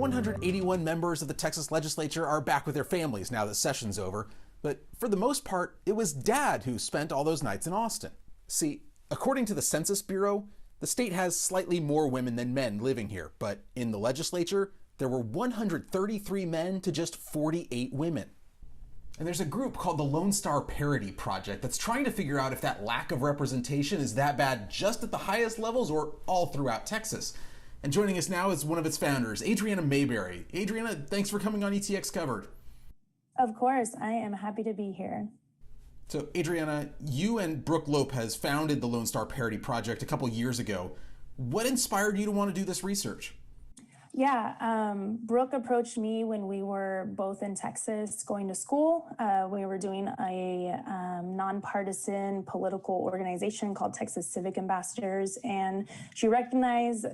181 members of the Texas legislature are back with their families now that session's over, but for the most part, it was Dad who spent all those nights in Austin. See, according to the Census Bureau, the state has slightly more women than men living here, but in the legislature, there were 133 men to just 48 women. And there's a group called the Lone Star Parity Project that's trying to figure out if that lack of representation is that bad just at the highest levels or all throughout Texas. And joining us now is one of its founders, Adrianna Maberry. Adrianna, thanks for coming on ETX Covered. Of course, I am happy to be here. So Adrianna, you and Brooke Lopez founded the Lone Star Parity Project a couple years ago. What inspired you to want to do this research? Yeah, Brooke approached me when we were both in Texas going to school. We were doing a nonpartisan political organization called Texas Civic Ambassadors, and she recognized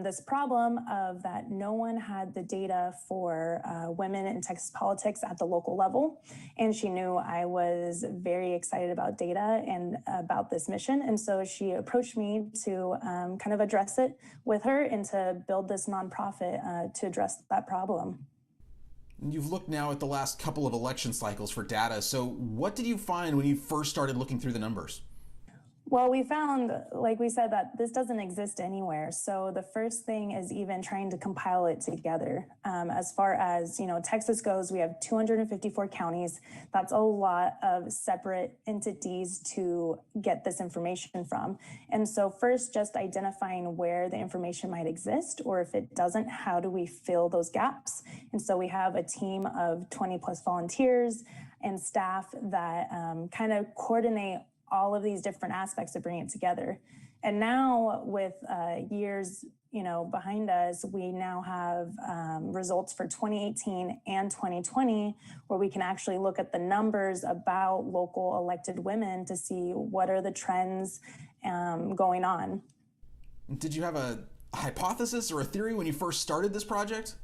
this problem of that no one had the data for women in Texas politics at the local level, and she knew I was very excited about data and about this mission, and so she approached me to kind of address it with her and to build this nonprofit to address that problem. You've looked now at the last couple of election cycles for data. So what did you find when you first started looking through the numbers? Well, we found, like we said, that this doesn't exist anywhere. So the first thing is even trying to compile it together. As far as, Texas goes, we have 254 counties. That's a lot of separate entities to get this information from. And so first, just identifying where the information might exist, or if it doesn't, how do we fill those gaps? And so we have a team of 20 plus volunteers and staff that kind of coordinate all of these different aspects of bringing it together. And now with years, behind us, we now have results for 2018 and 2020, where we can actually look at the numbers about local elected women to see what are the trends going on. Did you have a hypothesis or a theory when you first started this project?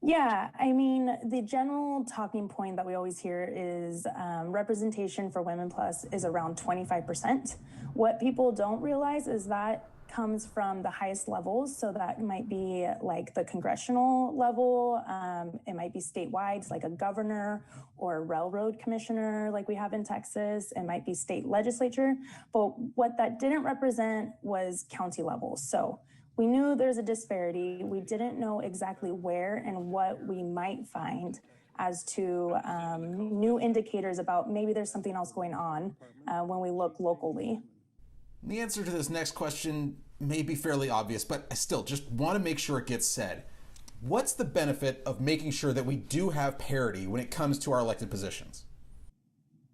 Yeah, the general talking point that we always hear is representation for Women Plus is around 25%. What people don't realize is that comes from the highest levels. So that might be like the congressional level. It might be statewide, like a governor or a railroad commissioner like we have in Texas. It might be state legislature. But what that didn't represent was county level. So we knew there's a disparity. We didn't know exactly where and what we might find as to new indicators about maybe there's something else going on when we look locally. The answer to this next question may be fairly obvious, but I still just want to make sure it gets said. What's the benefit of making sure that we do have parity when it comes to our elected positions?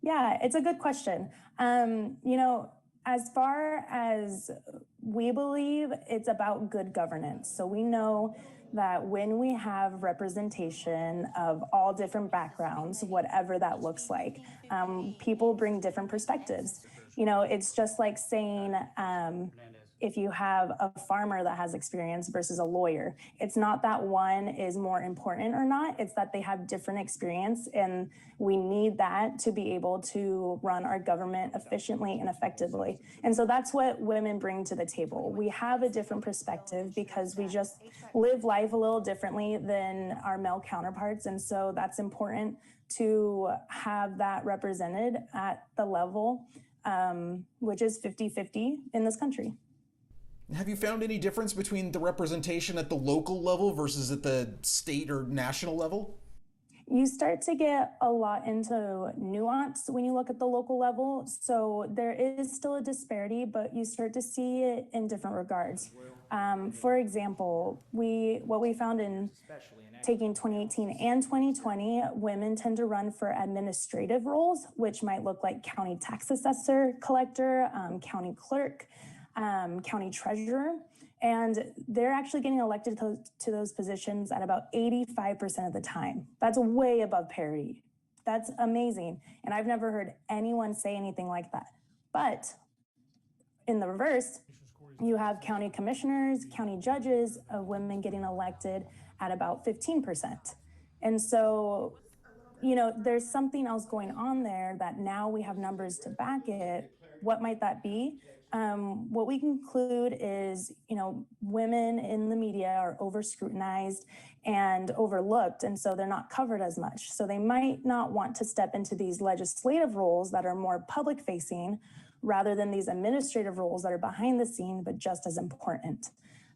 Yeah, it's a good question. As far as we believe, it's about good governance. So we know that when we have representation of all different backgrounds, whatever that looks like, people bring different perspectives. It's just like saying, if you have a farmer that has experience versus a lawyer, it's not that one is more important or not, it's that they have different experience, and we need that to be able to run our government efficiently and effectively. And so that's what women bring to the table. We have a different perspective because we just live life a little differently than our male counterparts. And so that's important to have that represented at the level, which is 50-50 in this country. Have you found any difference between the representation at the local level versus at the state or national level? You start to get a lot into nuance when you look at the local level. So there is still a disparity, but you start to see it in different regards. For example, what we found in taking 2018 and 2020, women tend to run for administrative roles, which might look like county tax assessor, collector, county clerk, county treasurer, and they're actually getting elected to those positions at about 85% of the time. That's way above parity. That's amazing. And I've never heard anyone say anything like that. But in the reverse, you have county commissioners, county judges of women getting elected at about 15%. And so, there's something else going on there that now we have numbers to back it. What might that be? what we conclude is, women in the media are over scrutinized and overlooked, and so they're not covered as much. So they might not want to step into these legislative roles that are more public facing rather than these administrative roles that are behind the scene, but just as important.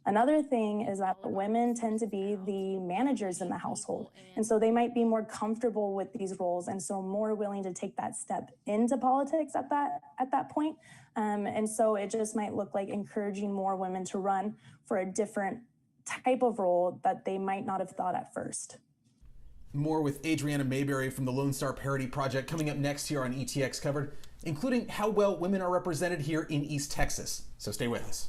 Another thing is that women tend to be the managers in the household. And so they might be more comfortable with these roles and so more willing to take that step into politics at that point. And so it just might look like encouraging more women to run for a different type of role that they might not have thought at first. More with Adrianna Maberry from the Lone Star Parity Project coming up next here on ETX Covered, including how well women are represented here in East Texas. So stay with us.